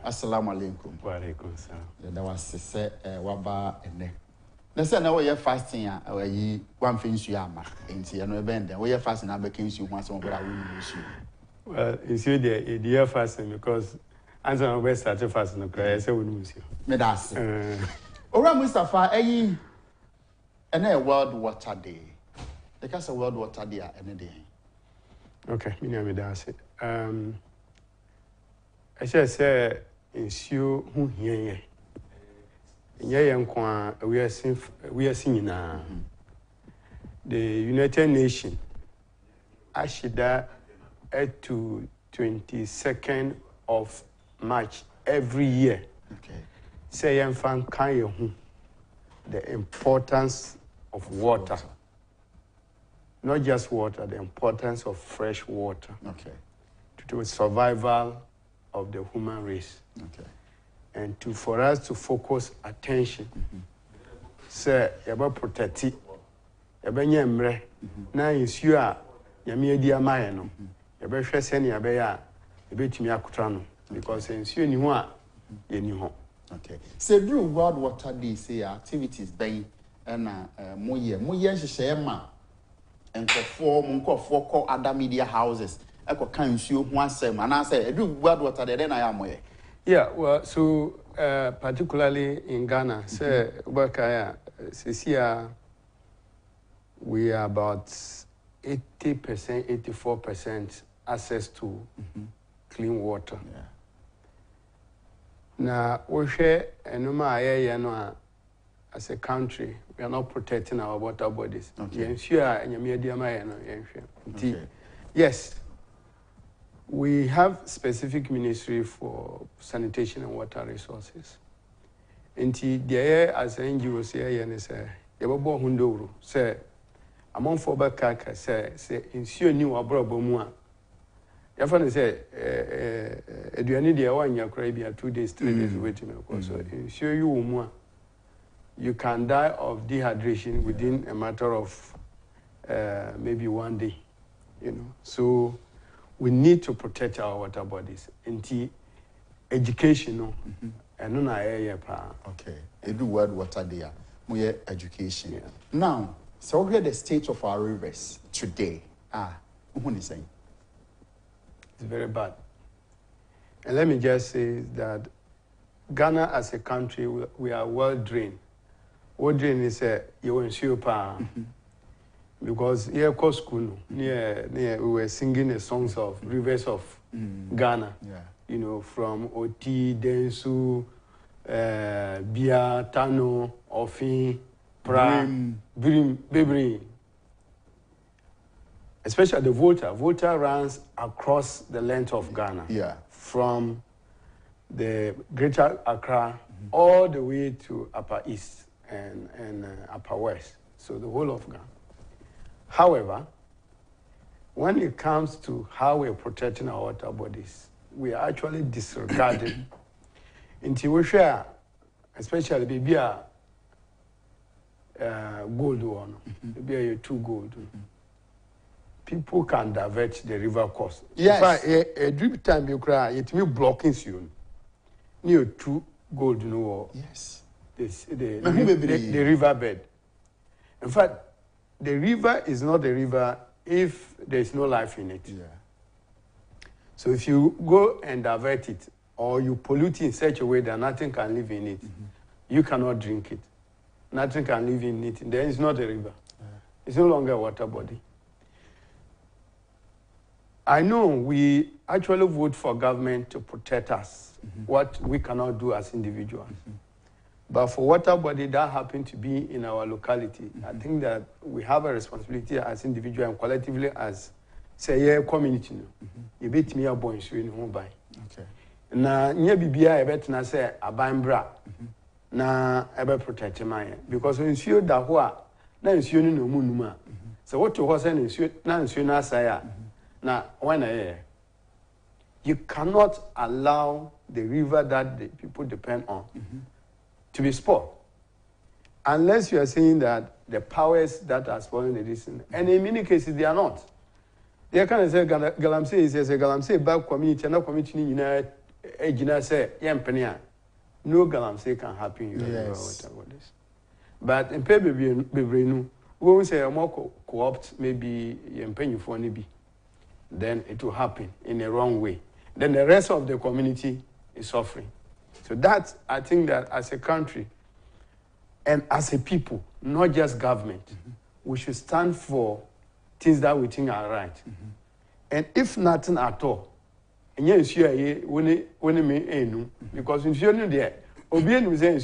Assalamu alaikum. Wa alaikum salam. There was say waba ene. Na say na we fasting a yi one things you ama. Enti e no bend we fasting na be kin you ho asem obera we issue. Well, you see the year fasting because answer we start fasting no cry say we no issue. Me da se. Ora Mustafa ene World Water Day. The case World Water Day ene day. Okay, me da se. I say issue hu hien we are seeing now. The United Nations ashida to 22nd of March every year. Okay. Say the importance of water. Not just water, the importance of fresh water. Okay. To the survival of the human race. Okay. And for us to focus attention, say about protect it, about nyamre, na issue yami edi amaye no, about share seni abeya, about timi akutrano, because issue ni ho a ye ni ho. Okay. Say do World Water Day say activities bay na moye hyehyɛ ma nkɔfo kɔ other media houses ɛkɔ kan nsuo ho asɛm ana say do World Water Day na ya moye. Yeah, well, so particularly in Ghana, say we are about 80%, 84% access to clean water. Yeah. Now, we share as a country, we are not protecting our water bodies. Okay. Yes. We have specific ministry for sanitation and water resources. And there as an NGO say and say, Yababo Hundoro, say, among four back say, ensure new abroad bomua. Yafan say, do you need the 1 year Caribbean 2 days, 3 days waiting? So ensure you more. You can die of dehydration within a matter of maybe 1 day, you know. So we need to protect our water bodies. Into educational and no area pa. Okay. Edu World Water Day. More education. Yeah. Now, so we are the state of our rivers today. Who is saying? It's very bad. And let me just say that Ghana as a country, we are well drained. What drain is you ensure pa. Because here, school, near we were singing the songs of rivers of Ghana. Yeah. You know, from Oti, Densu, Bia, Tano, Ofin, Pra, Brim, Bebri. Especially the Volta. Volta runs across the length of Ghana. Yeah. From the Greater Accra all the way to Upper East and Upper West. So the whole of Ghana. However, when it comes to how we're protecting our water bodies, we are actually disregarding until we share, especially maybe gold one, maybe 2 gold. People can divert the river course. Yes. In fact, a drip time you cry, it will blocking you. Near 2 gold, you know. Yes. The river bed. In fact, the river is not a river if there is no life in it. Yeah. So if you go and divert it, or you pollute it in such a way that nothing can live in it, you cannot drink it. Nothing can live in it. Then it's not a river. Yeah. It's no longer a water body. I know we actually vote for government to protect us, what we cannot do as individuals. But for water body that happen to be in our locality, I think that we have a responsibility as individual and collectively as say community. You bet me a boy in home by. Okay. Na nye bibia e bet na say abambra na ebe protect my because nsuo da ho a na nsuo no mu numa. So what to ho say nsuo na saya na when you cannot allow the river that the people depend on to be spoiled. Unless you are saying that the powers that are spoiling the distance, and in many cases they are not. They can say Galamsey is a Galamsey back community and not community Ejina say yempenia no galamsey can happen in your river Yes. whatever this. But in pay baby no we will say more co-opt maybe yempenyu for be, then it will happen in a wrong way. Then the rest of the community is suffering. So that I think that as a country and as a people, not just government, we should stand for things that we think are right. And if nothing at all, and yes, you are when me because in Fiona there, Obian was saying,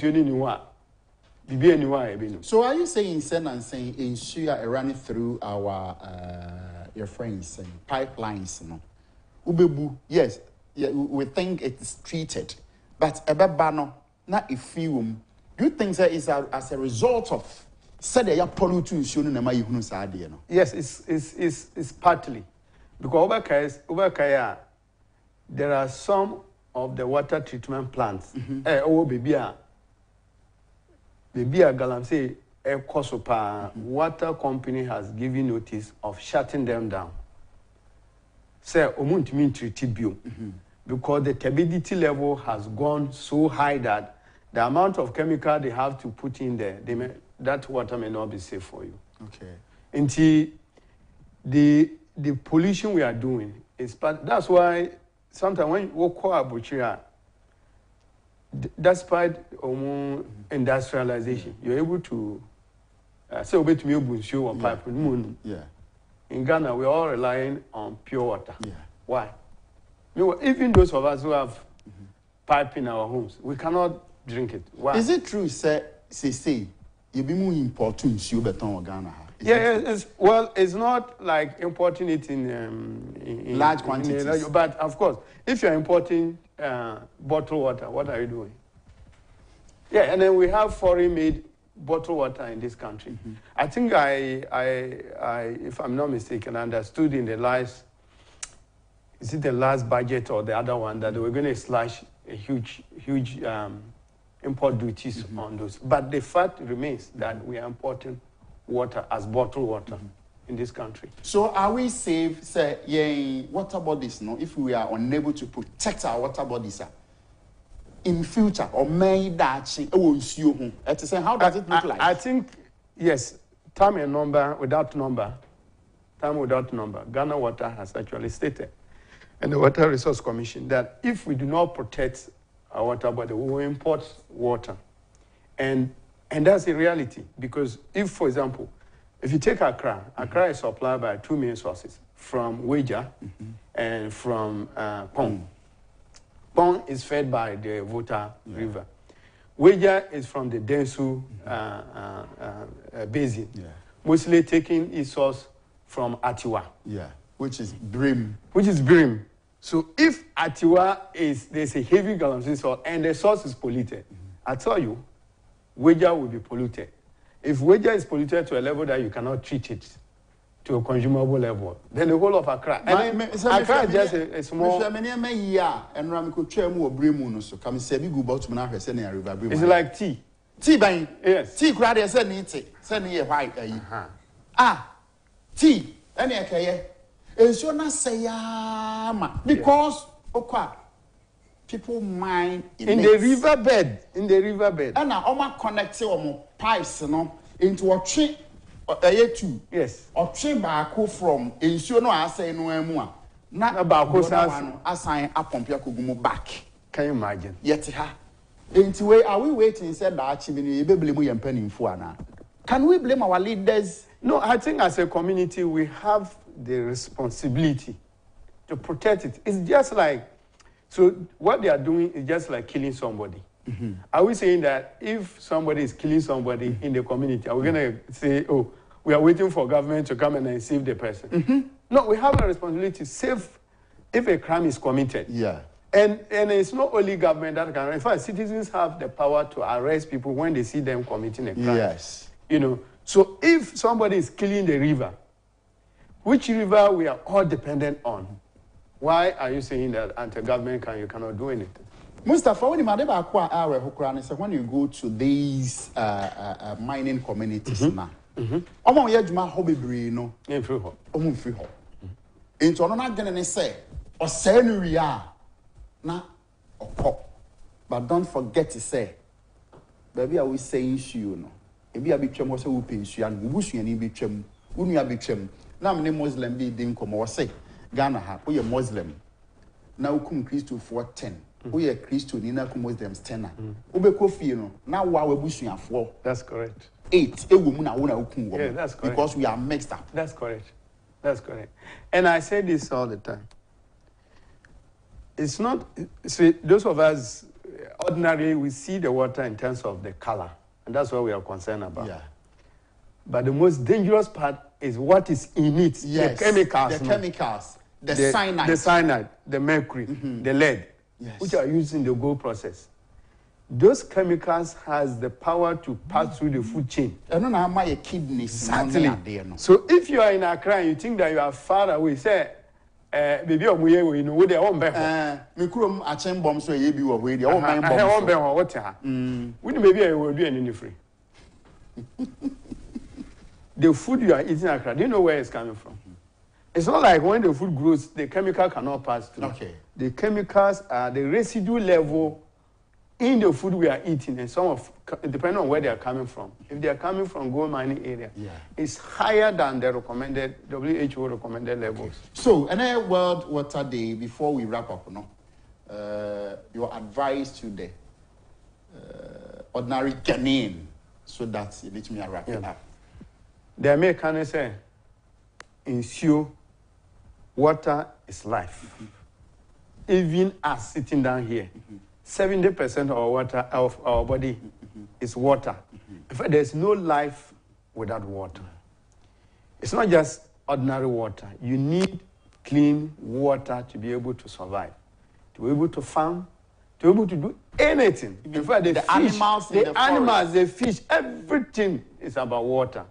So are you saying, Sen and saying, ensure running through our your friends and pipelines? No, Ubebu, yes, yeah, we think it's treated, but ebebano not if you. Do you think that is as a result of said they are polluting ensure na mai hunu saade no? Yes, it's partly because over there are some of the water treatment plants. Baby galamsey water company has given notice of shutting them down. Say omuntimi treat bio because the turbidity level has gone so high that the amount of chemical they have to put in there, that water may not be safe for you. Okay. Until the pollution we are doing is part. That's why sometimes when you walk Abuchira, despite industrialization, you're able to say obey to me show on pipe moon. Yeah. In Ghana, we're all relying on pure water. Yeah. Why? Even those of us who have pipe in our homes, we cannot drink it. Why? Is it true, say you be more important you beton Ghana? Yeah, it's not like importing it in large quantities. But of course, if you're importing bottled water, what are you doing? Yeah, and then we have foreign-made bottled water in this country. I think I, if I'm not mistaken, understood in the last, is it the last budget or the other one, that they were going to slash a huge import duties on those. But the fact remains that we are importing water as bottled water in this country. So are we safe, say, water bodies, no, if we are unable to protect our water bodies in future, or may that change? How does it look like? I think, yes, time without number, Ghana Water has actually stated, and the Water Resource Commission, that if we do not protect our water body, we will import water. And that's a reality, because if, for example, if you take Accra, Accra is supplied by two main sources, from Weja and from Pong. Pong is fed by the Volta River. Weja is from the Densu basin, mostly taking its source from Atiwa. Yeah, which is Brim. So if Atiwa there's a heavy galamsey source and the source is polluted, I tell you, Weja will be polluted. If Weja is polluted to a level that you cannot treat it to a consumable level, then the whole of Accra. Accra is just a small. It's like tea. Tea bang. Yes. Tea crowd is sending a white. Tea. Any okay. It's your not say because people mine in the riverbed. And now Oma connect pipes into a tree two. Yes. Or tree back from ensure no I say no more. Not about assign up on Piakugumo back. Can you imagine? Yet into way are we waiting said that achieving a baby and penny for now? Can we blame our leaders? No, I think as a community we have the responsibility to protect it. It's just like, so what they are doing is just like killing somebody. Are we saying that if somebody is killing somebody in the community, are we going to say, oh, we are waiting for government to come and save the person? No, we have a responsibility to save if a crime is committed. Yeah. And it's not only government that can. In fact, citizens have the power to arrest people when they see them committing a crime. Yes. You know, so if somebody is killing the river, which river we are all dependent on, why are you saying that anti-government you cannot do anything? Mustafa, when you go to these mining communities now, omo ye djuma ho bebre no Free ho. Omo free ho. Into ono na gene ne say o say no wi a na But don't forget to say, baby, I will say issue, no. If you have become also who pays you and who bush and be trim, who you have become. Now, many Muslim be dim come or say, Ghana, ha, we are Muslim. Now, come Christo for 10. We are Christo, Nina come Muslims 10. Ube Kofi, you know. Now, why we bush you 4? That's correct. 8. A woman, I want to yeah, that's correct. Because we are mixed up. That's correct. That's correct. And I say this all the time. It's not, see, those of us, ordinarily, we see the water in terms of the color. And that's what we are concerned about. Yeah. But the most dangerous part is what is in it. Yes. The chemicals. The chemicals. The cyanide. The cyanide, the mercury, the lead, yes. which are used in the gold process. Those chemicals has the power to pass through the food chain. I don't know how my kidneys. Exactly. So if you are in Accra and you think that you are far away, say, baby, you know where they are. Me kurom achen bomb so ye bi wo we dey. O man bomb. I want be what ha. We maybe I will do any free. The food you are eating in Accra, do you know where it's coming from? It's not like when the food grows, the chemical cannot pass through. Okay. The chemicals are the residue level in the food we are eating, and some of, depending on where they are coming from. If they are coming from gold mining area, it's higher than the recommended, WHO recommended levels. So, another World Water Day, before we wrap up, your advice to the ordinary Ghanaian, so that you let me wrap it up. The Americans say, ensure water is life. Even us sitting down here, 70% of our water of our body is water. In fact, there's no life without water. It's not just ordinary water. You need clean water to be able to survive, to be able to farm, to be able to do anything. In fact, the animals, the fish, everything is about water.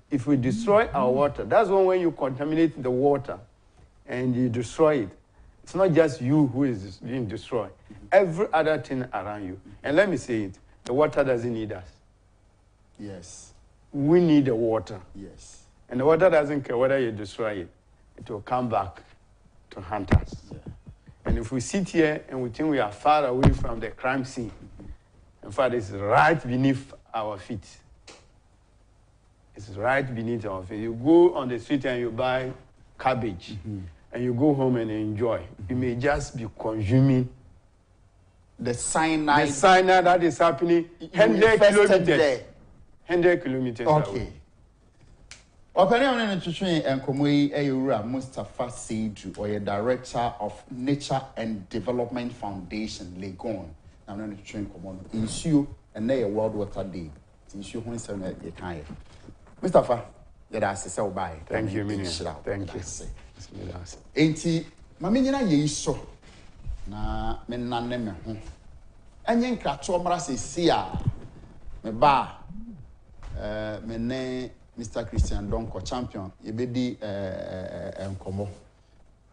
If we destroy our water, that's when you contaminate the water and you destroy it. It's not just you who is being destroyed. Every other thing around you. And let me say it, the water doesn't need us. Yes. We need the water. Yes. And the water doesn't care whether you destroy it. It will come back to hunt us. Yeah. And if we sit here and we think we are far away from the crime scene, in fact, it's right beneath our feet. It's right beneath our feet. You go on the street and you buy cabbage, and you go home and enjoy. You may just be consuming the cyanide. The cyanide that is happening 100 kilometers. 100 kilometers away. Opinion on the Nkomoi Eyura Mustafa Seydou, or Director of Nature and Development Foundation, Legon. Now, I'm going to train Komono. Issue and a World Water Day. Issue when some kind. Mustafa, you're so bye. Thank you, Minion. Thank you. Enti, Mamina ye so na menane me ho. Enye nkrato mra sesia me ba me Mr. Christian Donko champion yebedi enkomo.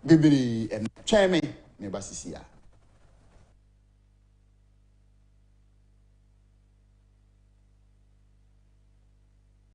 Bibiri en tweme me ba sesia.